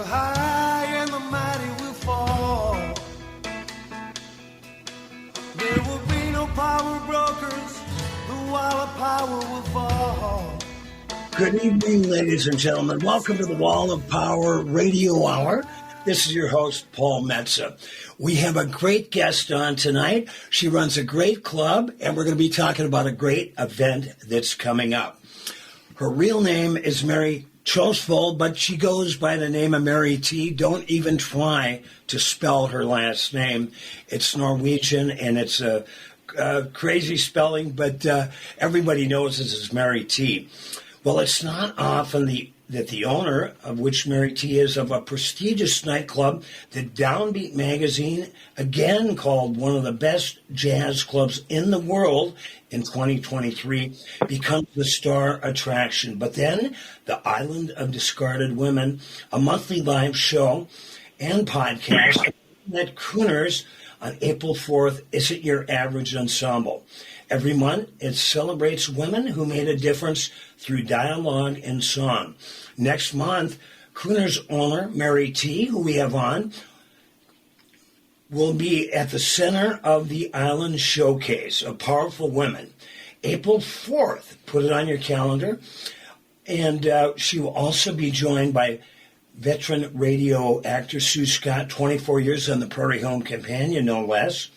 high and the mighty will fall. There will be no power brokers, the wall of power will fall. Good evening, ladies and gentlemen. Welcome to the Wall of Power Radio Hour. This is your host, Paul Metza. We have a great guest on tonight. She runs a great club, and we're going to be talking about a great event that's coming up. Her real name is Mary Trosvold, but she goes by the name of Mary T. Don't even try to spell her last name. It's Norwegian, and it's a crazy spelling, but everybody knows this is Mary T. Well, it's not often that the owner, of which Mary T is, of a prestigious nightclub that Downbeat magazine again called one of the best jazz clubs in the world in 2023, becomes the star attraction. But then the Island of Discarded Women, a monthly live show and podcast at Crooners on April 4th, isn't your average ensemble. Every month, it celebrates women who made a difference through dialogue and song. Next month, Crooner's owner, Mary T., who we have on, will be at the center of the Island Showcase of Powerful Women. April 4th, put it on your calendar. And she will also be joined by veteran radio actor Sue Scott, 24 years on the Prairie Home Companion, no less.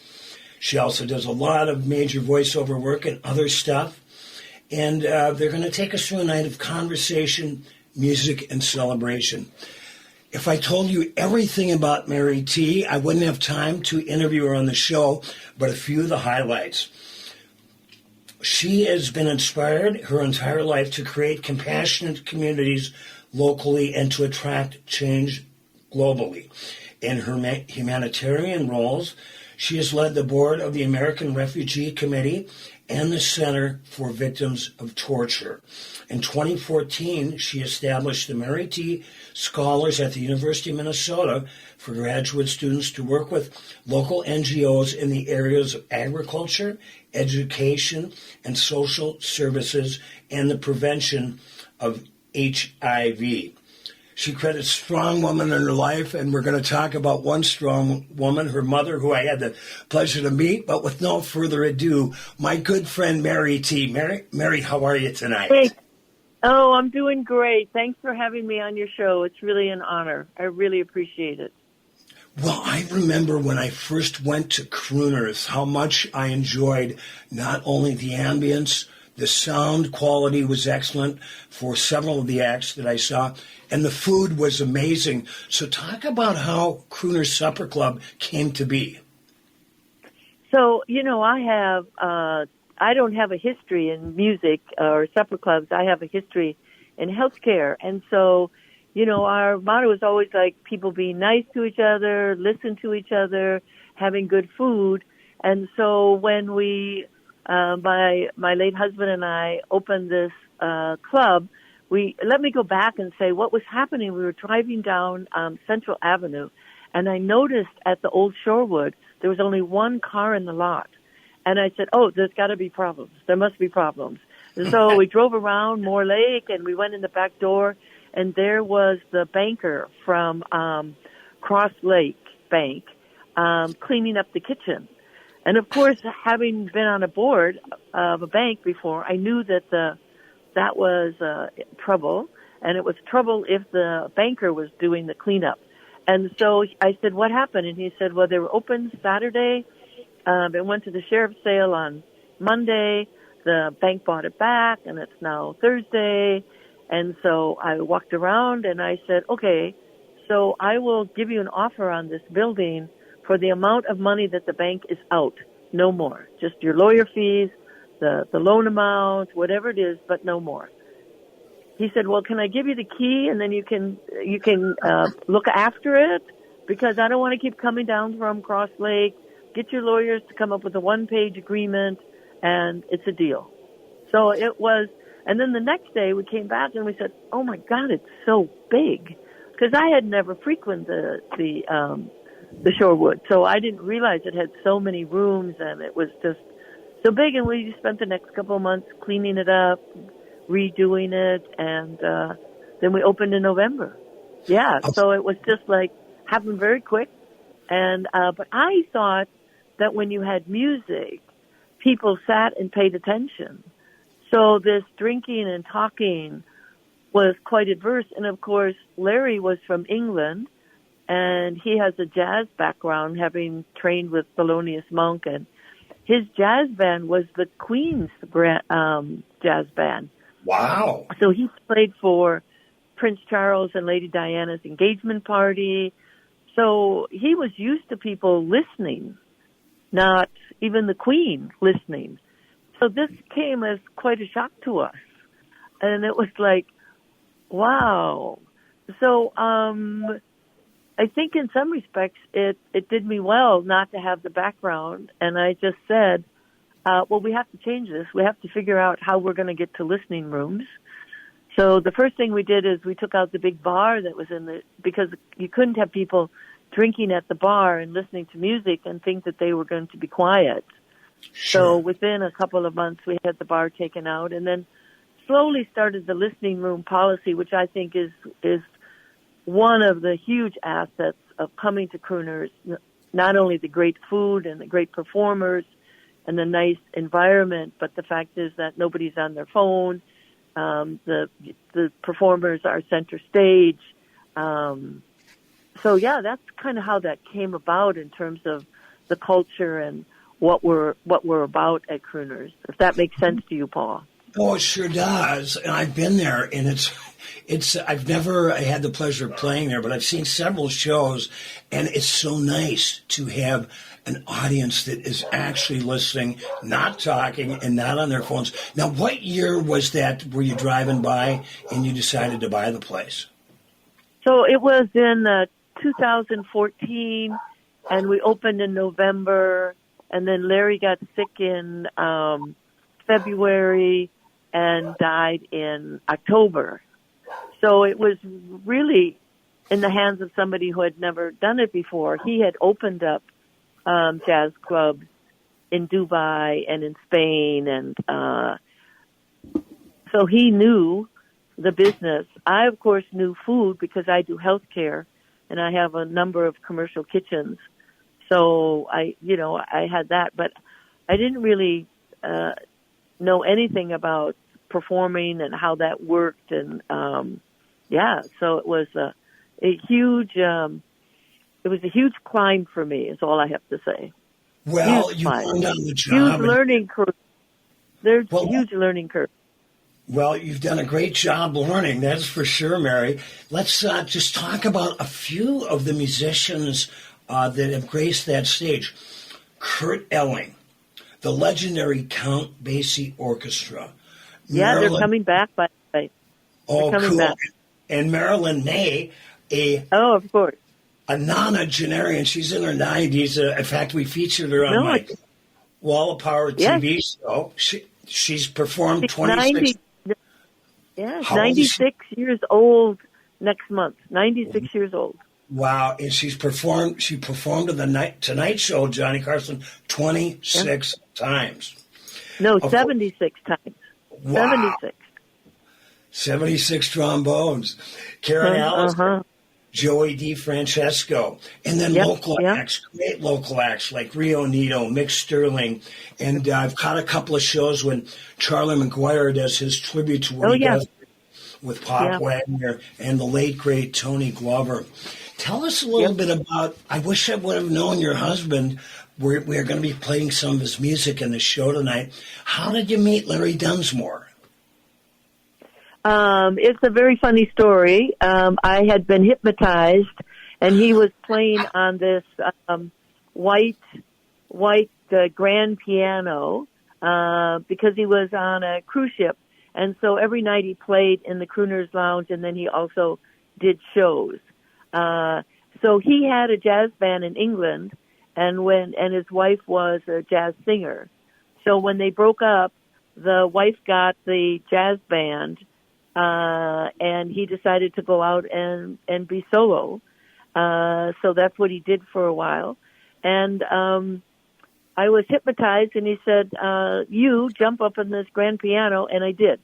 She also does a lot of major voiceover work and other stuff. And they're going to take us through a night of conversation, music, and celebration. If I told you everything about Mary T., I wouldn't have time to interview her on the show, but a few of the highlights. She has been inspired her entire life to create compassionate communities locally and to attract change globally. In her humanitarian roles, she has led the board of the American Refugee Committee and the Center for Victims of Torture. In 2014, she established the Mary T. Scholars at the University of Minnesota for graduate students to work with local NGOs in the areas of agriculture, education, and social services, and the prevention of HIV. She credits strong women in her life, and we're going to talk about one strong woman, her mother, who I had the pleasure to meet. But with no further ado, my good friend Mary T. Mary, how are you tonight? Hey. Oh, I'm doing great. Thanks for having me on your show. It's really an honor. I really appreciate it. Well, I remember when I first went to Crooners, how much I enjoyed not only the ambience, the sound quality was excellent for several of the acts that I saw, and the food was amazing. So talk about how Crooner's Supper Club came to be. So, I don't have a history in music or supper clubs. I have a history in healthcare. And so, our motto is always like people being nice to each other, listen to each other, having good food. And so when we, my late husband and I opened this club, let me go back and say what was happening. We were driving down Central Avenue, and I noticed at the old Shorewood there was only one car in the lot. And I said, oh, there's got to be problems. There must be problems. And so we drove around Moore Lake, and we went in the back door, and there was the banker from Cross Lake Bank cleaning up the kitchen. And, of course, having been on a board of a bank before, I knew that that was trouble, and it was trouble if the banker was doing the cleanup. And so I said, what happened? And he said, well, they were open Saturday. It went to the sheriff's sale on Monday. The bank bought it back, and it's now Thursday. And so I walked around, and I said, okay, so I will give you an offer on this building for the amount of money that the bank is out, no more. Just your lawyer fees, the loan amount, whatever it is, but no more. He said, well, can I give you the key, and then you can look after it? Because I don't want to keep coming down from Cross Lake. Get your lawyers to come up with a one-page agreement, and it's a deal. So it was, and then the next day we came back and we said, oh my God, it's so big. Because I had never frequented the Shorewood, so I didn't realize it had so many rooms, and it was just so big. And we spent the next couple of months cleaning it up, redoing it, and then we opened in November. Yeah, so it was just like happened very quick. And but I thought that when you had music, people sat and paid attention. So this drinking and talking was quite adverse. And of course, Larry was from England, and he has a jazz background, having trained with Thelonious Monk. And his jazz band was the Queen's jazz band. Wow. So he played for Prince Charles and Lady Diana's engagement party. So he was used to people listening, not even the Queen listening. So this came as quite a shock to us. And it was like, wow. So I think in some respects it did me well not to have the background. And I just said, well, we have to change this. We have to figure out how we're going to get to listening rooms. So the first thing we did is we took out the big bar that was because you couldn't have people drinking at the bar and listening to music and think that they were going to be quiet. Sure. So within a couple of months, we had the bar taken out, and then slowly started the listening room policy, which I think is one of the huge assets of coming to Crooners. Not only the great food and the great performers and the nice environment, but the fact is that nobody's on their phone. The performers are center stage. So yeah, that's kind of how that came about in terms of the culture and what we're about at Crooners. If that makes sense to you, Paul. Oh, it sure does. And I've been there, and I've never had the pleasure of playing there, but I've seen several shows, and it's so nice to have an audience that is actually listening, not talking, and not on their phones. Now, what year was that? Were you driving by and you decided to buy the place? So it was in 2014, and we opened in November, and then Larry got sick in February and died in October. So it was really in the hands of somebody who had never done it before. He had opened up jazz clubs in Dubai and in Spain, and so he knew the business. I, of course, knew food because I do healthcare, and I have a number of commercial kitchens. So I had that, but I didn't really know anything about performing and how that worked, and so it was a huge climb for me, is all I have to say. Well, huge you climb. learned on the job. Huge learning curve. There's a huge learning curve. Well, you've done a great job learning, that's for sure, Mary. Let's just talk about a few of the musicians that have graced that stage. Kurt Elling, the legendary Count Basie Orchestra. Yeah, they're coming back, by the way. Oh, cool. Back. And Marilyn May, of course, a nonagenarian. She's in her 90s. In fact, we featured her on my Wall of Power TV show. She's performed 26. 96 years old next month. 96 years old. Wow, and she performed at the Tonight Show, Johnny Carson, 26 times. No, 76 times. Wow. 76. 76 trombones. Karen Allison, Joey DeFrancesco, and then local acts, great local acts like Rio Nito, Mick Sterling, and I've caught a couple of shows when Charlie McGuire does his tribute to Woody Guthrie with Pop Wagner and the late, great Tony Glover. Tell us a little bit about, I wish I would have known your husband. We're going to be playing some of his music in the show tonight. How did you meet Larry Dunsmore? It's a very funny story. I had been hypnotized, and he was playing on this white grand piano because he was on a cruise ship. And so every night he played in the Crooner's Lounge, and then he also did shows. So he had a jazz band in England, and his wife was a jazz singer. So when they broke up, the wife got the jazz band, and he decided to go out and be solo. So that's what he did for a while. And I was hypnotized, and he said, you jump up on this grand piano, and I did.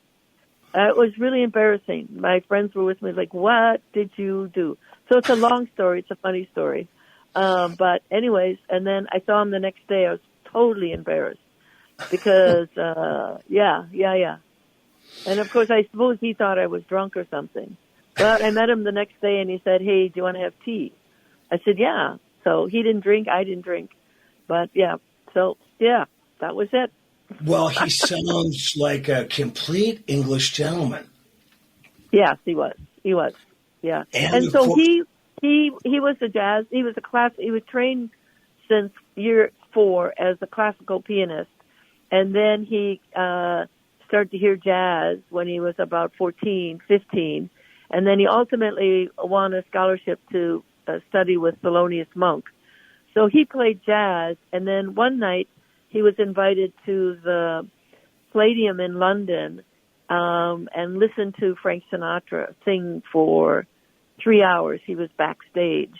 It was really embarrassing. My friends were with me, like, what did you do? So it's a long story. It's a funny story. But anyways, and then I saw him the next day. I was totally embarrassed because, yeah. And of course, I suppose he thought I was drunk or something. But I met him the next day and he said, hey, do you want to have tea? I said, yeah. So he didn't drink. I didn't drink. But yeah, so yeah, that was it. Well, he sounds like a complete English gentleman. Yes, he was. He was. Yeah. And so he was he was trained since year 4 as a classical pianist. And then he started to hear jazz when he was about 14, 15. And then he ultimately won a scholarship to study with Thelonious Monk. So he played jazz, and then one night he was invited to the Palladium in London and listened to Frank Sinatra sing for 3 hours. He was backstage.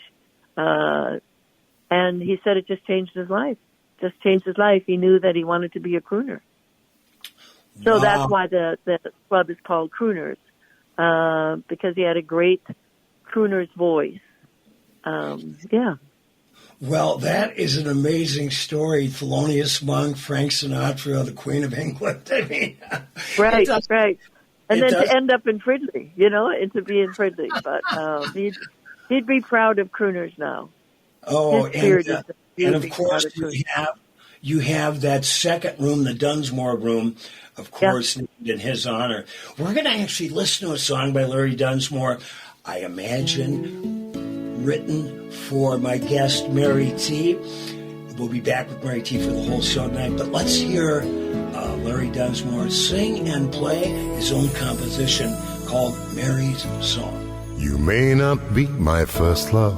And he said it just changed his life. Just changed his life. He knew that he wanted to be a crooner. So Wow. that's why the club is called Crooners, because he had a great crooner's voice. Yeah. Well, that is an amazing story. Thelonious Monk, Frank Sinatra, the Queen of England. I mean, right. And then to end up in Fridley, and to be in Fridley. But he'd be proud of crooners now. Oh, and of course you have that second room, the Dunsmore room, of course, named in his honor. We're going to actually listen to a song by Larry Dunsmore, I imagine, written for my guest, Mary T. We'll be back with Mary T for the whole show tonight, but let's hear Larry Dunsmore sing and play his own composition called Mary's Song. You may not be my first love,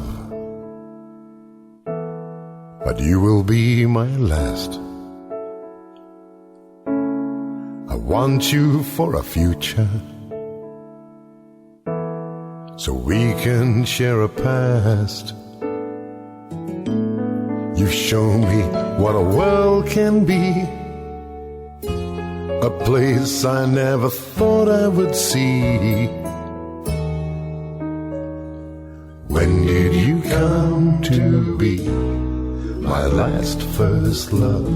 but you will be my last. I want you for a future, so we can share a past. You've shown me what a world can be, a place I never thought I would see. When did you come to be my last first love?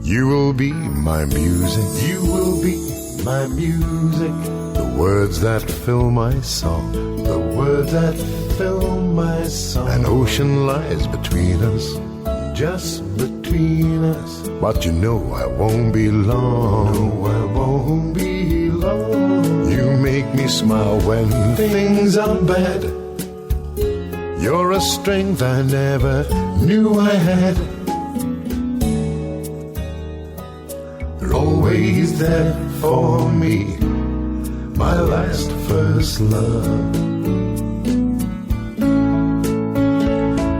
You will be my music, you will be my music. The words that fill my song, the words that fill my song. An ocean lies between us, just between us. But you know I won't be long, no, I won't be long. You make me smile when things are bad. You're a strength I never knew I had. You're always there for me, my last first love.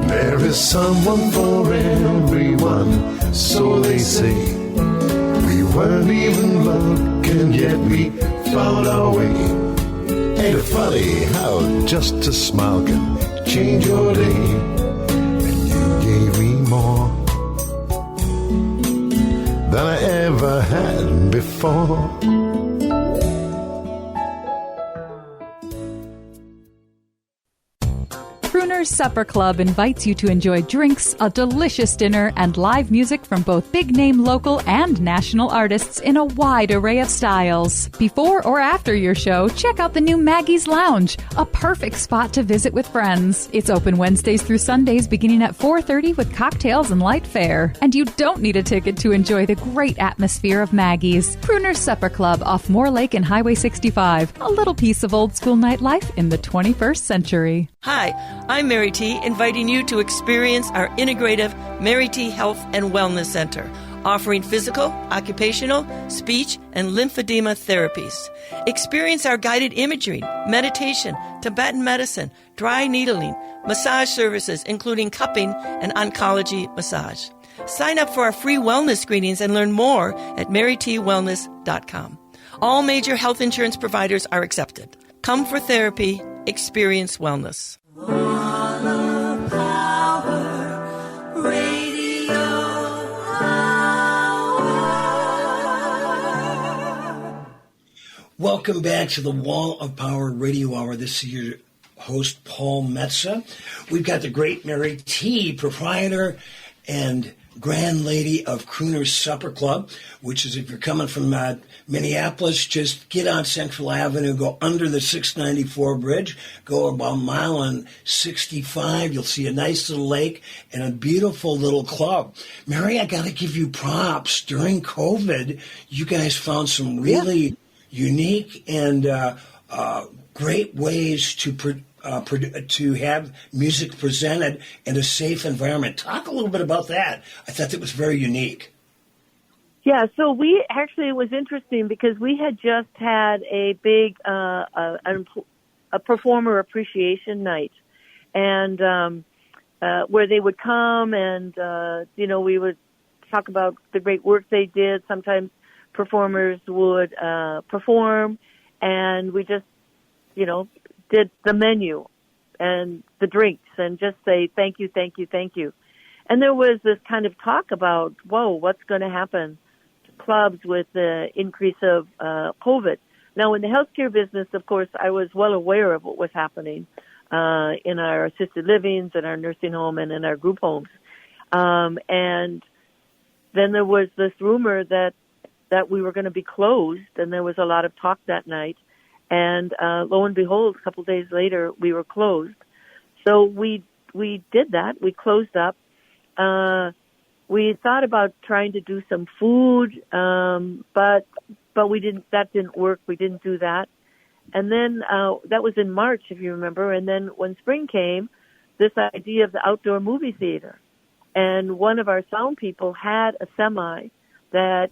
There is someone for everyone, so they say. We weren't even looking, yet we found our way. Ain't it funny how just a smile can change your day? And you gave me more than I ever had before. Crooner's Supper Club invites you to enjoy drinks, a delicious dinner, and live music from both big-name local and national artists in a wide array of styles. Before or after your show, check out the new Maggie's Lounge, a perfect spot to visit with friends. It's open Wednesdays through Sundays beginning at 4:30 with cocktails and light fare. And you don't need a ticket to enjoy the great atmosphere of Maggie's. Crooner's Supper Club off Moore Lake and Highway 65. A little piece of old-school nightlife in the 21st century. Hi, I'm Mary T, inviting you to experience our integrative Mary T Health and Wellness Center, offering physical, occupational, speech, and lymphedema therapies. Experience our guided imagery, meditation, Tibetan medicine, dry needling, massage services, including cupping and oncology massage. Sign up for our free wellness screenings and learn more at marytwellness.com. All major health insurance providers are accepted. Come for therapy. Experience wellness. Welcome back to the Wall of Power Radio Hour. This is your host, Paul Metza. We've got the great Mary T., proprietor and grand lady of Crooner Supper Club, which is, if you're coming from Minneapolis, just get on Central Avenue, go under the 694 bridge, go about a mile on 65. You'll see a nice little lake and a beautiful little club. Mary, I got to give you props. During COVID, you guys found some really unique and great ways to have music presented in a safe environment. Talk a little bit about that. I thought that was very unique. Yeah, so it was interesting because we had just had a big a performer appreciation night, and where they would come and we would talk about the great work they did. Sometimes performers would perform, and we just did the menu and the drinks and just say thank you, thank you, thank you. And there was this kind of talk about, whoa, what's going to happen to clubs with the increase of COVID? Now, in the healthcare business, of course, I was well aware of what was happening in our assisted livings, in our nursing home, and in our group homes. And then there was this rumor that we were going to be closed, and there was a lot of talk that night. And lo and behold, a couple of days later, we were closed. So we did that. We closed up. We thought about trying to do some food, but we didn't. That didn't work. We didn't do that. And then that was in March, if you remember. And then when spring came, this idea of the outdoor movie theater, and one of our sound people had a semi that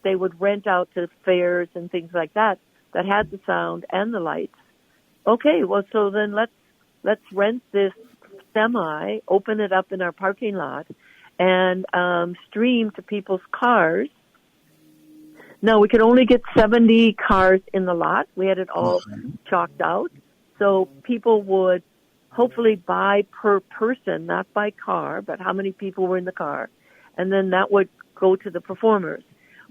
they would rent out to fairs and things like that had the sound and the lights. Okay, well, so then let's rent this semi, open it up in our parking lot, and stream to people's cars. Now, we could only get 70 cars in the lot. We had it all chalked out. So people would hopefully buy per person, not by car, but how many people were in the car. And then that would go to the performers.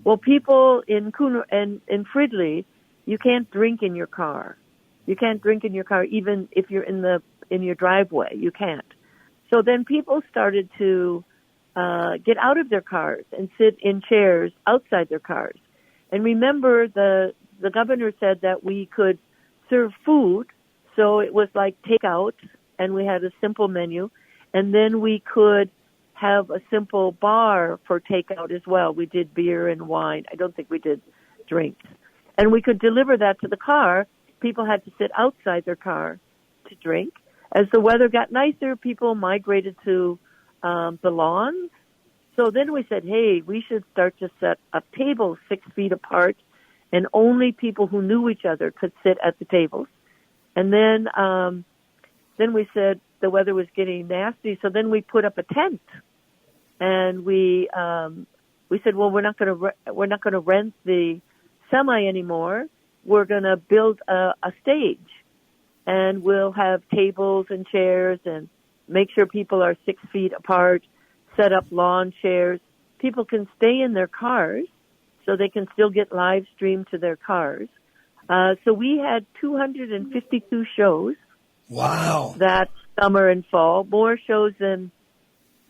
Well, people in Crooner and in Fridley, you can't drink in your car. You can't drink in your car even if you're in your driveway. You can't. So then people started to get out of their cars and sit in chairs outside their cars. And remember, the governor said that we could serve food, so it was like takeout, and we had a simple menu, and then we could have a simple bar for takeout as well. We did beer and wine. I don't think we did drinks. And we could deliver that to the car. People had to sit outside their car to drink. As the weather got nicer, people migrated to the lawns. So then we said, hey, we should start to set up tables 6 feet apart, and only people who knew each other could sit at the tables. And then we said the weather was getting nasty, so then we put up a tent. And we said, well, we're not going to rent the semi anymore. We're going to build a stage, and we'll have tables and chairs and make sure people are 6 feet apart, set up lawn chairs. People can stay in their cars so they can still get live streamed to their cars. So we had 252 shows. Wow. That summer and fall. More shows than,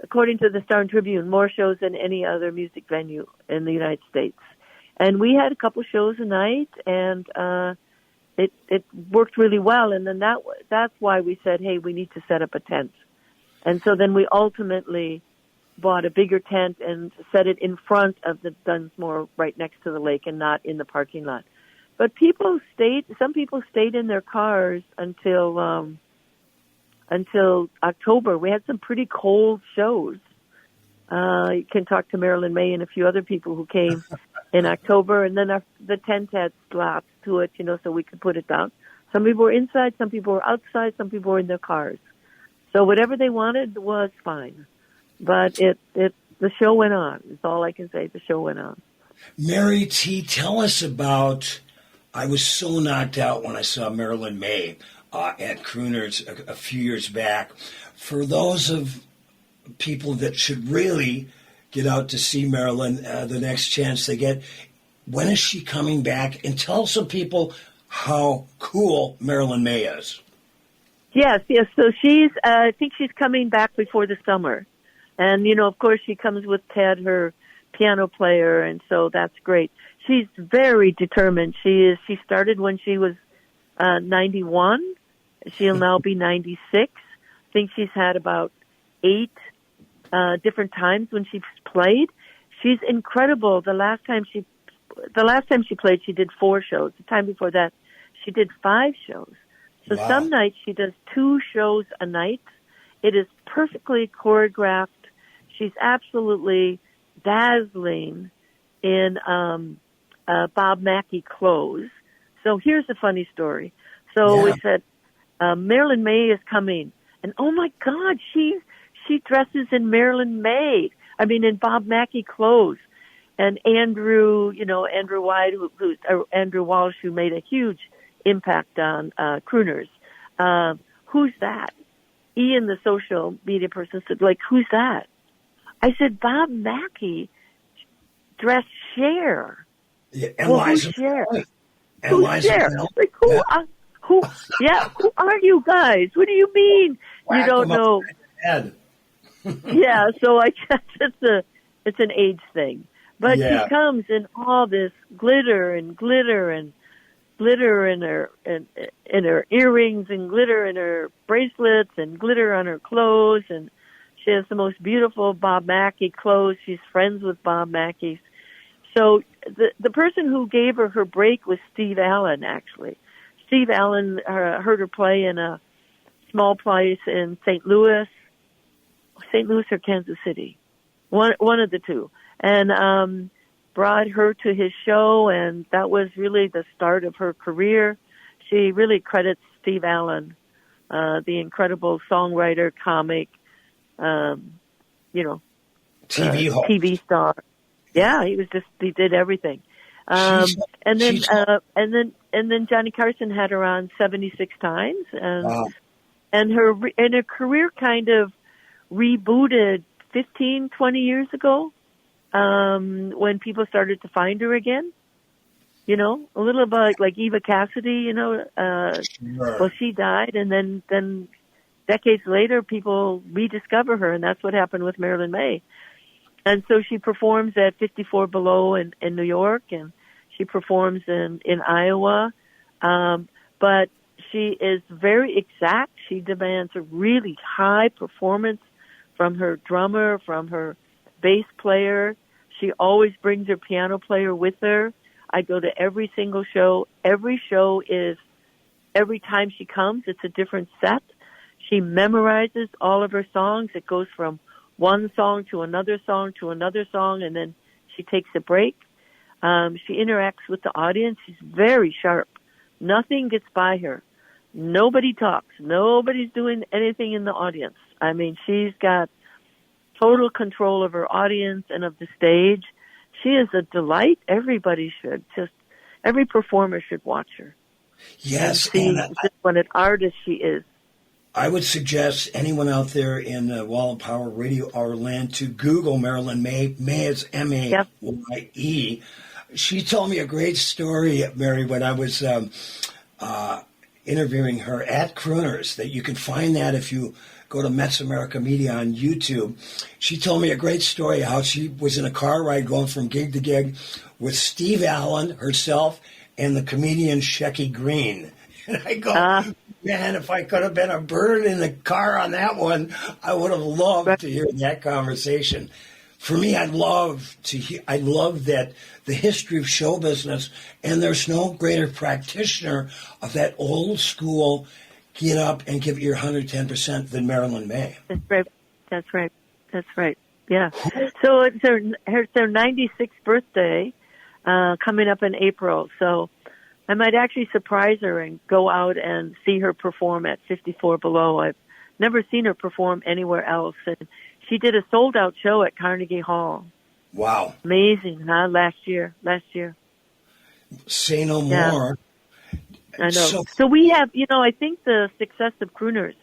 according to the Star Tribune, more shows than any other music venue in the United States. And we had a couple shows a night, and it worked really well. And then that's why we said, hey, we need to set up a tent. And so then we ultimately bought a bigger tent and set it in front of the Dunsmore, right next to the lake, and not in the parking lot. But some people stayed in their cars until October. We had some pretty cold shows. You can talk to Marilyn May and a few other people who came in October, and then the tent had slats to it, so we could put it down. Some people were inside, some people were outside, some people were in their cars. So whatever they wanted was fine. But the show went on. That's all I can say. The show went on. Mary T., tell us about, I was so knocked out when I saw Marilyn May at Crooner's a few years back. For those of people that should really get out to see Marilyn the next chance they get, when is she coming back? And tell some people how cool Marilyn May is. Yes. So I think she's coming back before the summer. And, of course, she comes with Ted, her piano player, and so that's great. She's very determined. She started when she was 91. She'll now be 96. I think she's had about 8 different times when she's played. She's incredible. The last time she played, she did 4 shows. The time before that, she did 5 shows. So Wow. Some nights she does 2 shows a night. It is perfectly choreographed. She's absolutely dazzling in Bob Mackie clothes. So here's a funny story. So we said, Marilyn May is coming. And oh my God, she dresses in in Bob Mackie clothes. And Andrew White, who's Andrew Walsh, who made a huge impact on crooners. Who's that? Ian, the social media person, said, who's that? I said, Bob Mackie dressed Cher. Yeah, and Liza. Who's Cher? And Who's Liza Cher? Minnelli. Who are you guys? What do you mean Whack you don't them know? upside the head. Yeah, so I guess it's an age thing. But Yeah. she comes in all this glitter in her earrings and glitter in her bracelets and glitter on her clothes, and she has the most beautiful Bob Mackie clothes. She's friends with Bob Mackie. So the person who gave her break was Steve Allen, actually. Steve Allen heard her play in a small place in St. Louis or Kansas City, one of the two, and brought her to his show, and that was really the start of her career. She really credits Steve Allen, the incredible songwriter, comic, TV star. Yeah, he did everything. And then Johnny Carson had her on 76 times, and Wow. and her career kind of rebooted 15, 20 years ago, when people started to find her again. A little bit like Eva Cassidy, Sure. well, she died, and then decades later, people rediscover her, and that's what happened with Marilyn May. And so she performs at 54 Below in New York, and she performs in Iowa. But she is very exact. She demands a really high performance from her drummer, from her bass player. She always brings her piano player with her. I go to every single show. Every time she comes, it's a different set. She memorizes all of her songs. It goes from one song to another song to another song, and then she takes a break. She interacts with the audience. She's very sharp. Nothing gets by her. Nobody talks. Nobody's doing anything in the audience. She's got total control of her audience and of the stage. She is a delight. Every performer should watch her. Yes, and see what an artist she is. I would suggest anyone out there in Wall of Power Radio Hour land to Google Marilyn May. May is M-A-Y-E. She told me a great story, Mary, when I was interviewing her at Crooners, that you can find that if you go to Mets America Media on YouTube. She told me a great story how she was in a car ride going from gig to gig with Steve Allen, herself, and the comedian Shecky Green. And I go, man, if I could have been a bird in the car on that one, I would have loved to hear that conversation. For me, I love that the history of show business, and there's no greater practitioner of that old school get up and give it your 110% than Marilyn May. That's right. Yeah. So it's her 96th birthday coming up in April. So I might actually surprise her and go out and see her perform at 54 Below. I've never seen her perform anywhere else. And she did a sold-out show at Carnegie Hall. Wow. Amazing, huh? Last year. Say no Yeah. more. I know. So we have, I think the success of Crooners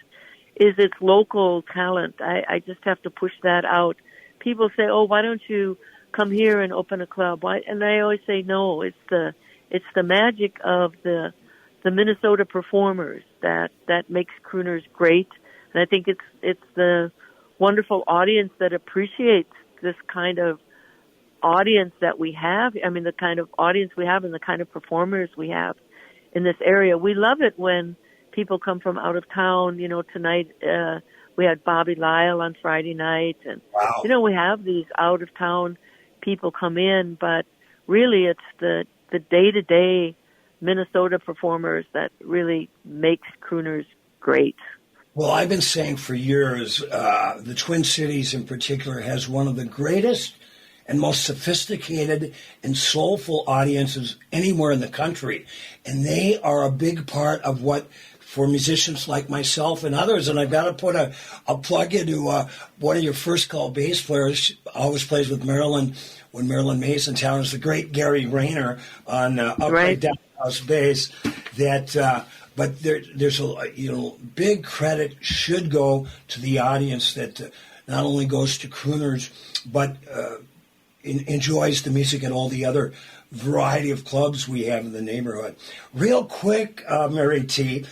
is its local talent. I just have to push that out. People say, oh, why don't you come here and open a club. Why? And I always say, no, it's the magic of the Minnesota performers that makes Crooners great. And I think it's the wonderful audience that appreciates this kind of audience that we have. I mean, the kind of audience we have and the kind of performers we have in this area. We love it when people come from out of town. You know, tonight we had Bobby Lyle on Friday night, and Wow. you know, we have these out of town people come in, but really it's the day-to-day Minnesota performers that really makes Crooners great. Well, I've been saying for years, the Twin Cities in particular has one of the greatest and most sophisticated and soulful audiences anywhere in the country. And they are a big part of what, for musicians like myself and others, and I've got to put a plug into one of your first call bass players, always plays with Marilyn when Marilyn May's in town, is the great Gary Rayner on Upright Down House bass. But there's a big credit should go to the audience that not only goes to Crooners but enjoys the music at all the other variety of clubs we have in the neighborhood. Real quick, Mary T.,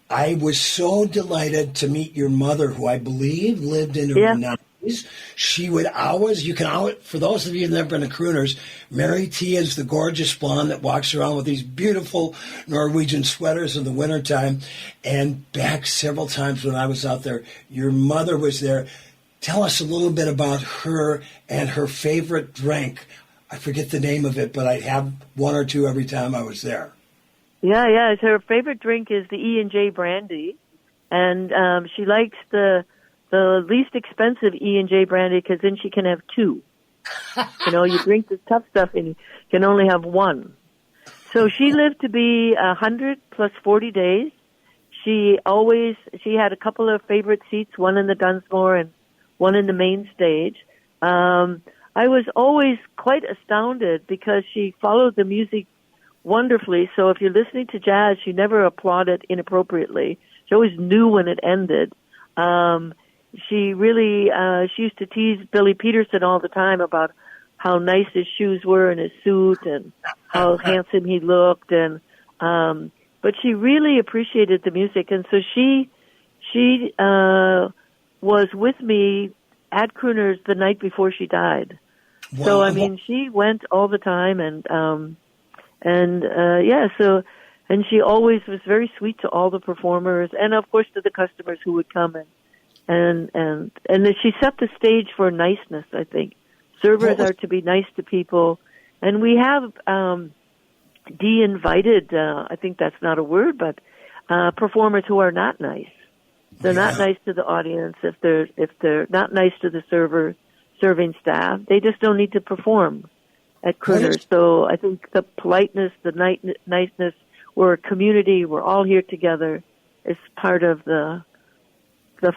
I was so delighted to meet your mother, who I believe lived in her 90s. She would always, for those of you who've never been to Crooners, Mary T is the gorgeous blonde that walks around with these beautiful Norwegian sweaters in the wintertime. And back several times when I was out there, your mother was there. Tell us a little bit about her and her favorite drink. I forget the name of it, but I'd have one or two every time I was there. Yeah. Her favorite drink is the E&J brandy, and she likes the least expensive E&J brandy because then she can have two. You know, you drink the tough stuff and you can only have one. So she lived to be 100 plus 40 days. She had a couple of favorite seats, one in the Dunsmore and one in the main stage. I was always quite astounded because she followed the music wonderfully. So if you're listening to jazz, she never applauded inappropriately. She always knew when it ended. She used to tease Billy Peterson all the time about how nice his shoes were and his suit and how handsome he looked. And but she really appreciated the music, and so she was with me at Crooners the night before she died. Wow. So I mean, she went all the time, and she always was very sweet to all the performers, and of course to the customers who would come and she set the stage for niceness. I think servers are to be nice to people, and we have de-invited. I think that's not a word, but performers who are not nice. They're not nice to the audience. If they're not nice to the serving staff, they just don't need to perform at Crooners. So I think the politeness, the niceness, we're a community, we're all here together, is part of the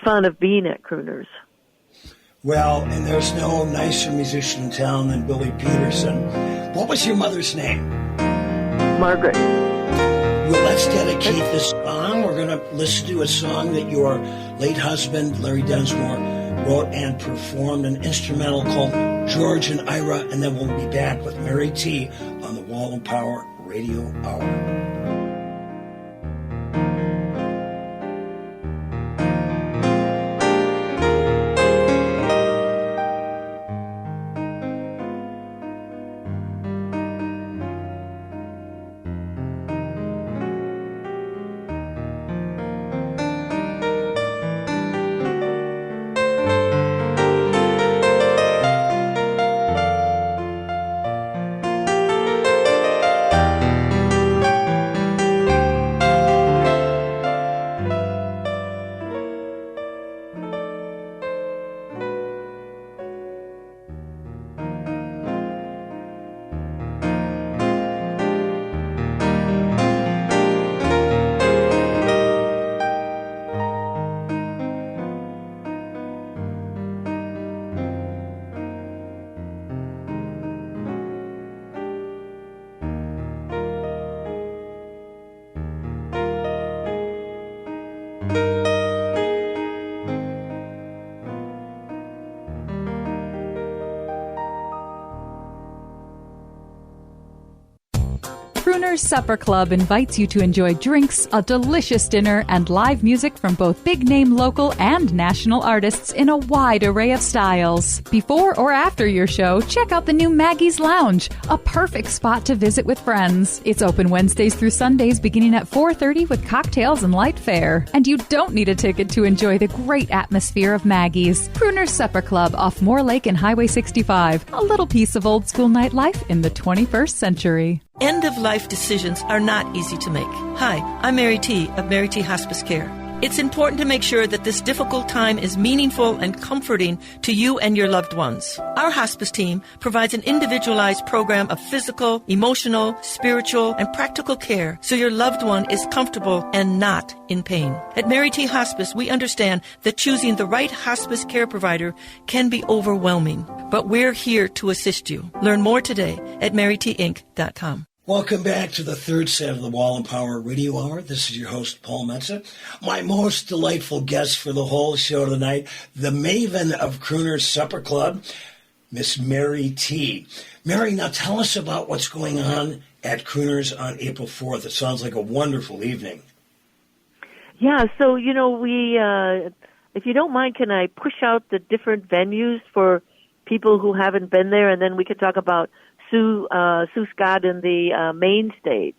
fun of being at Crooners. Well, and there's no nicer musician in town than Billy Peterson. What was your mother's name? Margaret. Well, let's dedicate this song. We're going to listen to a song that your late husband, Larry Dunsmore, wrote and performed, an instrumental called George and Ira, and then we'll be back with Mary T on the Wall of Power Radio Hour. Crooner's Supper Club invites you to enjoy drinks, a delicious dinner, and live music from both big-name local and national artists in a wide array of styles. Before or after your show, check out the new Maggie's Lounge, a perfect spot to visit with friends. It's open Wednesdays through Sundays beginning at 4:30 with cocktails and light fare. And you don't need a ticket to enjoy the great atmosphere of Maggie's. Crooner's Supper Club off Moore Lake and Highway 65. A little piece of old school nightlife in the 21st century. End-of-life decisions are not easy to make. Hi, I'm Mary T. of Mary T. Hospice Care. It's important to make sure that this difficult time is meaningful and comforting to you and your loved ones. Our hospice team provides an individualized program of physical, emotional, spiritual, and practical care so your loved one is comfortable and not in pain. At Mary T. Hospice, we understand that choosing the right hospice care provider can be overwhelming, but we're here to assist you. Learn more today at marytinc.com. Welcome back to the third set of the Wall of Power Radio Hour. This is your host, Paul Metza. My most delightful guest for the whole show tonight, the maven of Crooner's Supper Club, Miss Mary T. Mary, now tell us about what's going on at Crooner's on April 4th. It sounds like a wonderful evening. Yeah, so, we, if you don't mind, can I push out the different venues for people who haven't been there, and then we could talk about Sue Scott in the main stage,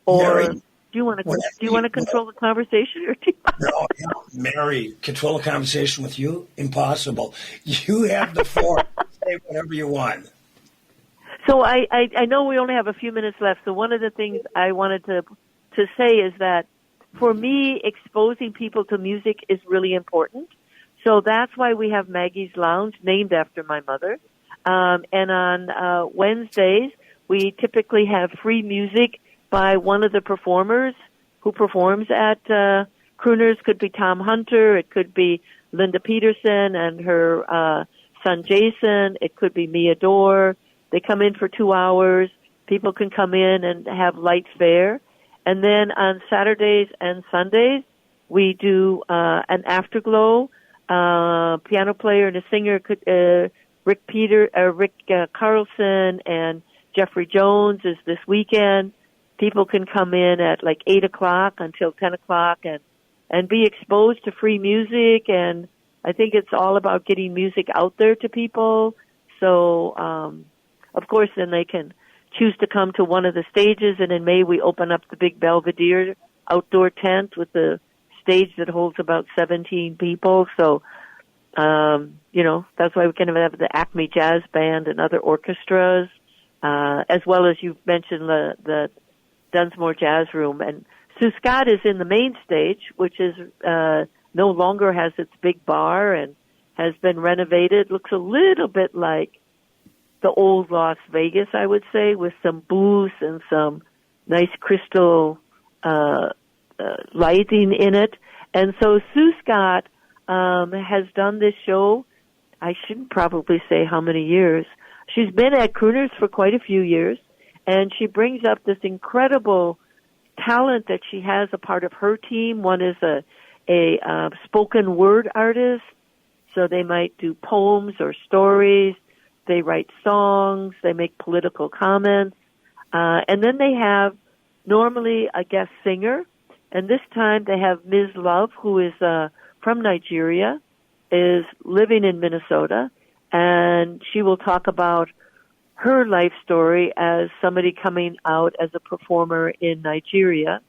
or Mary, do you want to control the conversation, or do No, Mary, control a conversation with you? Impossible. You have the floor. Say whatever you want. So I know we only have a few minutes left. So one of the things I wanted to say is that for me, exposing people to music is really important. So that's why we have Maggie's Lounge, named after my mother. And on Wednesdays, we typically have free music by one of the performers who performs at Crooner's. Could be Tom Hunter, it could be Linda Peterson and her son Jason, it could be Mia Dore. They come in for 2 hours. People can come in and have light fare. And then on Saturdays and Sundays, we do an afterglow. Piano player and a singer could... Rick Carlson and Jeffrey Jones is this weekend. People can come in at like 8 o'clock until 10 o'clock and be exposed to free music. And I think it's all about getting music out there to people. So, of course, then they can choose to come to one of the stages. And in May, we open up the big Belvedere outdoor tent with the stage that holds about 17 people. So, that's why we can have the Acme Jazz Band and other orchestras, as well as you've mentioned the Dunsmore Jazz Room. And Sue Scott is in the main stage, which is no longer has its big bar and has been renovated. Looks a little bit like the old Las Vegas, I would say, with some booths and some nice crystal lighting in it. And so Sue Scott has done this show, I shouldn't probably say how many years. She's been at Crooner's for quite a few years, and she brings up this incredible talent that she has a part of her team. One is a spoken word artist, so they might do poems or stories. They write songs. They make political comments. And then they have normally a guest singer, and this time they have Ms. Love, who is from Nigeria, is living in Minnesota, and she will talk about her life story as somebody coming out as a performer in Nigeria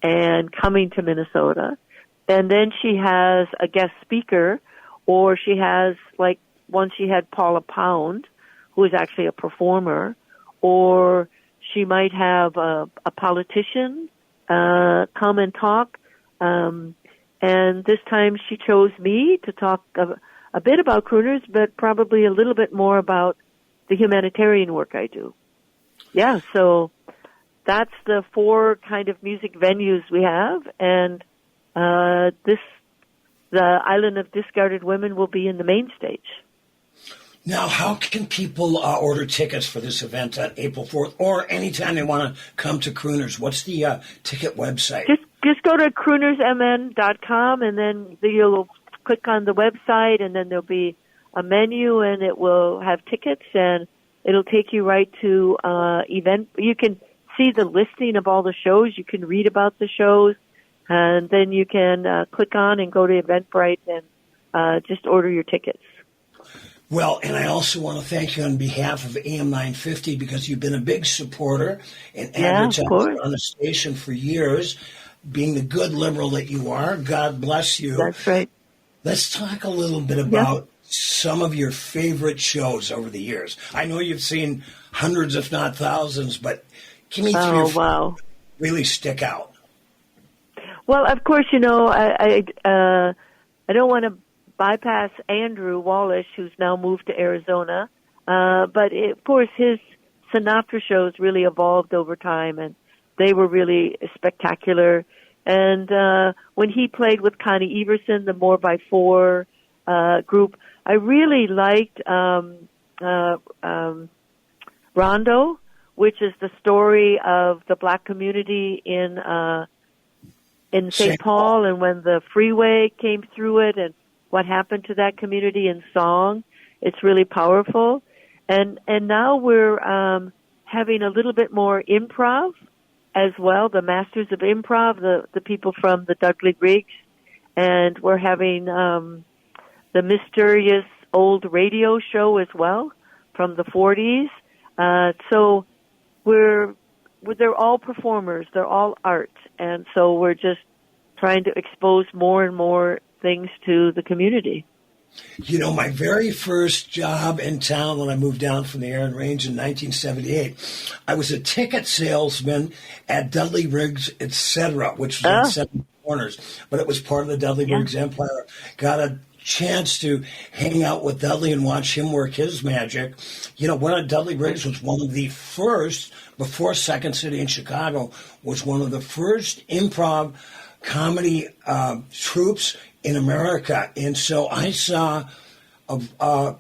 and coming to Minnesota. And then she has a guest speaker, or she has, like, once she had Paula Pound, who is actually a performer, or she might have a politician come and talk. And this time she chose me to talk a bit about Crooners, but probably a little bit more about the humanitarian work I do. Yeah, so that's the 4 kind of music venues we have, and the Island of Discarded Women will be in the main stage. Now, how can people order tickets for this event on April 4th, or anytime they want to come to Crooners? What's the ticket website? Just go to croonersmn.com, and then you'll click on the website, and then there'll be a menu, and it will have tickets, and it'll take you right to event. You can see the listing of all the shows. You can read about the shows, and then you can click on and go to Eventbrite and just order your tickets. Well, and I also want to thank you on behalf of AM 950 because you've been a big supporter and advertiser on the station for years, being the good liberal that you are. God bless you. That's right. Let's talk a little bit about some of your favorite shows over the years. I know you've seen hundreds, if not thousands, but give me three that really stick out. Well, of course, I don't want to bypass Andrew Wallish, who's now moved to Arizona. But of course, his Sinatra shows really evolved over time, and they were really spectacular. And when he played with Connie Everson, the 4x4 group, I really liked Rondo, which is the story of the black community in St. Paul, and when the freeway came through it, and what happened to that community in song. It's really powerful. And now we're having a little bit more improv as well, the masters of improv, the people from the Dudley Briggs. And we're having the mysterious old radio show as well from the 40s. So they're all performers. They're all art. And so we're just trying to expose more and more things to the community. My very first job in town when I moved down from the Air and Range in 1978, I was a ticket salesman at Dudley Briggs, etc., which was on Seven Corners, but it was part of the Dudley Briggs empire. Got a chance to hang out with Dudley and watch him work his magic. Dudley Briggs was one of the first, before Second City in Chicago, was one of the first improv comedy troupes in America. And so I saw a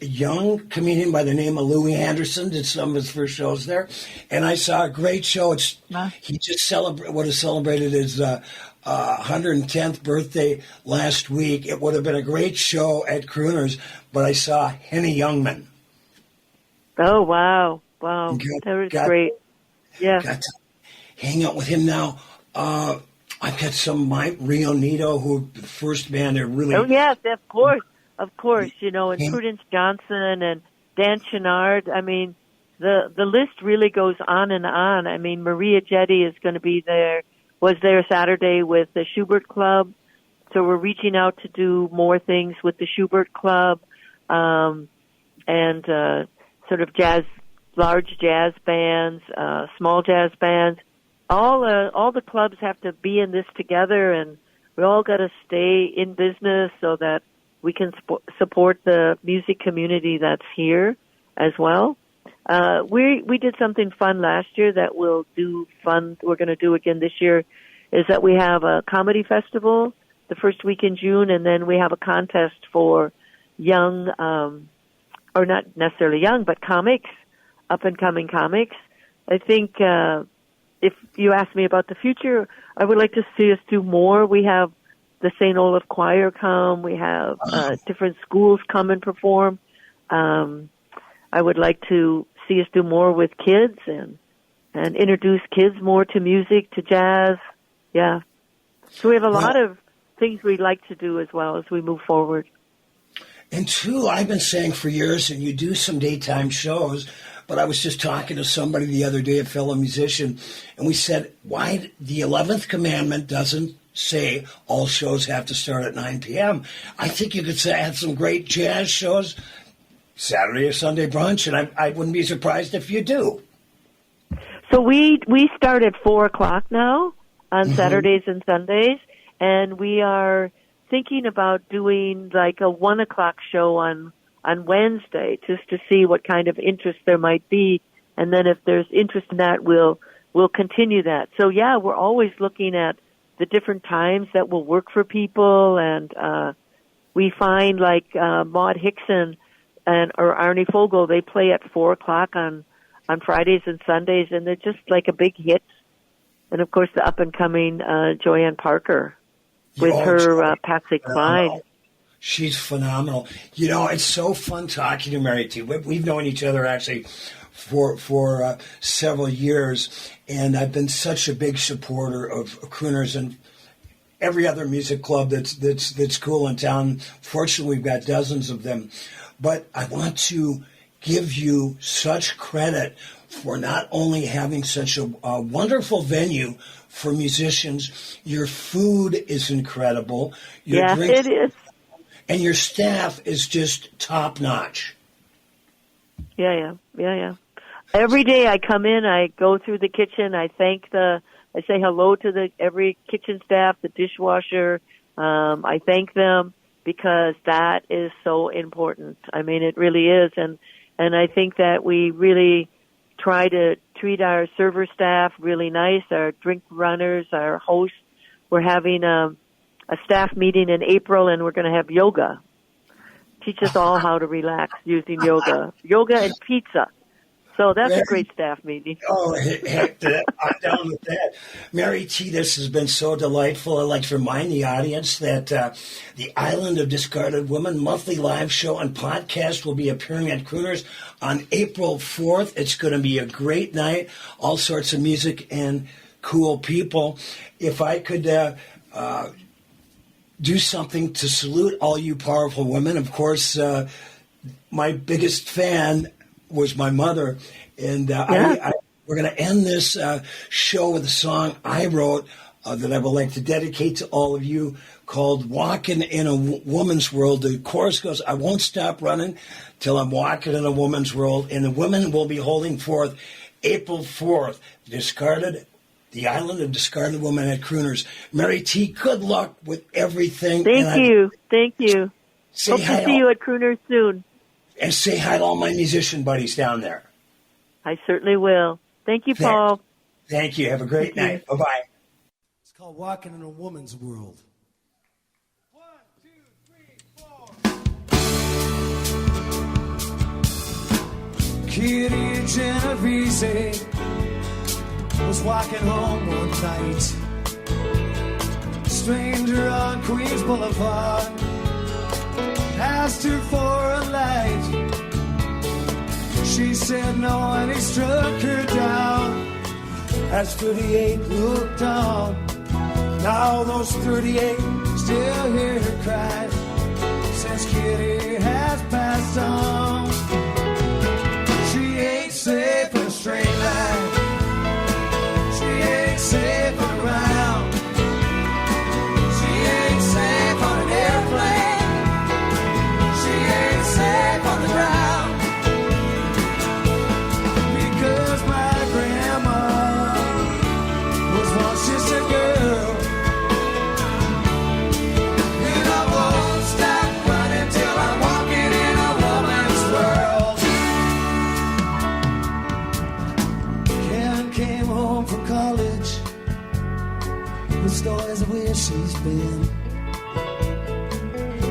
young comedian by the name of Louis Anderson did some of his first shows there. And I saw a great show. He just celebrated his 110th birthday last week. It would have been a great show at Crooner's, but I saw Henny Youngman. Oh, wow. That was great. Yeah. Got to hang out with him now. I've got some Mike Rio Nito, who the first band they're really. Oh yes, of course, and Prudence Johnson and Dan Chenard. I mean, the list really goes on and on. I mean, Maria Jetty is going to be there. Was there Saturday with the Schubert Club, so we're reaching out to do more things with the Schubert Club, and sort of large jazz bands, small jazz bands. All the clubs have to be in this together, and we all got to stay in business so that we can support the music community that's here as well. We did something fun last year that we're going to do again this year, is that we have a comedy festival the first week in June, and then we have a contest for young, or not necessarily young, but comics, up-and-coming comics. I think if you ask me about the future, I would like to see us do more. We have the St. Olaf Choir come. We have different schools come and perform. I would like to see us do more with kids and introduce kids more to music, to jazz. Yeah. So we have a lot of things we'd like to do as well as we move forward. And two, I've been saying for years, and you do some daytime shows, but I was just talking to somebody the other day, a fellow musician, and we said, why the 11th commandment doesn't say all shows have to start at 9 p.m. I think you could add some great jazz shows, Saturday or Sunday brunch, and I wouldn't be surprised if you do. So we start at 4 o'clock now on Saturdays and Sundays, and we are thinking about doing like a 1 o'clock show on Wednesday, just to see what kind of interest there might be, and then if there's interest in that, we'll continue that. So yeah, we're always looking at the different times that will work for people, and we find like Maud Hickson or Arnie Fogel, they play at 4 o'clock on Fridays and Sundays, and they're just like a big hit. And of course, the up and coming Joanne Parker with her Patsy Cline. She's phenomenal. It's so fun talking to Mary T. We've known each other actually for several years, and I've been such a big supporter of crooners and every other music club that's cool in town. Fortunately, we've got dozens of them. But I want to give you such credit for not only having such a wonderful venue for musicians. Your food is incredible. Your drinks, it is. And your staff is just top notch. Yeah. Every day I come in, I go through the kitchen, I say hello to every kitchen staff, the dishwasher. I thank them because that is so important. I mean, it really is. And I think that we really try to treat our server staff really nice, our drink runners, our hosts. We're having a staff meeting in April, and we're going to have yoga. Teach us all how to relax using yoga and pizza. So that's a great staff meeting. Oh, heck, I'm down with that. Mary T., this has been so delightful. I'd like to remind the audience that the Island of Discarded Women monthly live show and podcast will be appearing at Crooners on April 4th. It's going to be a great night, all sorts of music and cool people. If I could do something to salute all you powerful women, of course, my biggest fan was my mother, and we're going to end this show with a song I wrote that I would like to dedicate to all of you, called Walking in a Woman's World. The chorus goes, I won't stop running till I'm walking in a woman's world, and the women will be holding forth April 4th, the Island of Discarded Women at Crooners. Mary T., good luck with everything. Thank you. Hope Say hi to see you at Crooners soon. And say hi to all my musician buddies down there. I certainly will. Thank you, Paul. Thank you. Have a great night. Bye-bye. It's called Walking in a Woman's World. 1, 2, 3, 4. Kitty Genovese was walking home one night. Stranger on Queens Boulevard asked her for a light. She said no, and he struck her down. As 38 looked on, now those 38 still hear her cry, since Kitty has passed on. She ain't safe in a straight line, she ain't safe around, she ain't safe on an airplane, safe on the ground, because my grandma was once just a girl, and I won't stop running till I'm walking in a woman's world. Karen came home from college with stories of where she's been.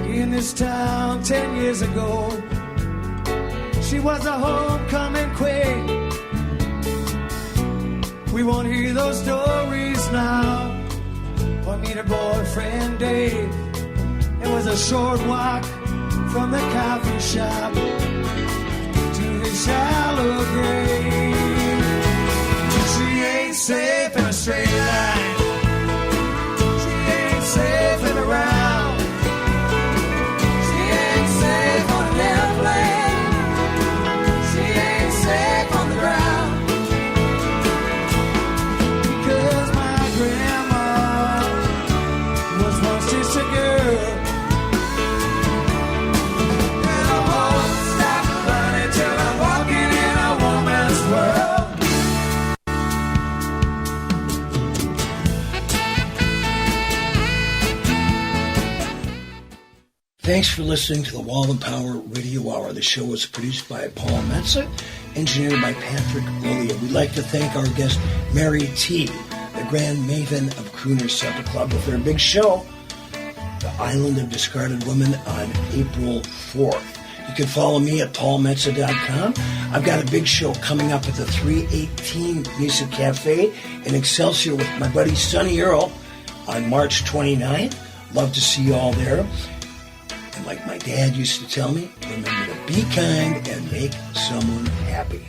In this town 10 years ago, she was a homecoming queen. We won't hear those stories now. Or meet her boyfriend Dave. It was a short walk from the coffee shop to the shallow grave. She ain't safe in a straight line, she ain't safe in a round, safe on an airplane, she ain't safe on the ground, because my grandma was once just a girl, and I won't stop running till I'm walking in a woman's world. Thanks for listening to the Wall of Power Radio Hour. The show was produced by Paul Metza, engineered by Patrick Lilia. We'd like to thank our guest, Mary T., the grand maven of Crooner Supper Club, with their big show, The Island of Discarded Women, on April 4th. You can follow me at paulmetza.com. I've got a big show coming up at the 318 Music Cafe in Excelsior with my buddy Sonny Earl on March 29th. Love to see you all there. And like my dad used to tell me, remember to be kind and make someone happy.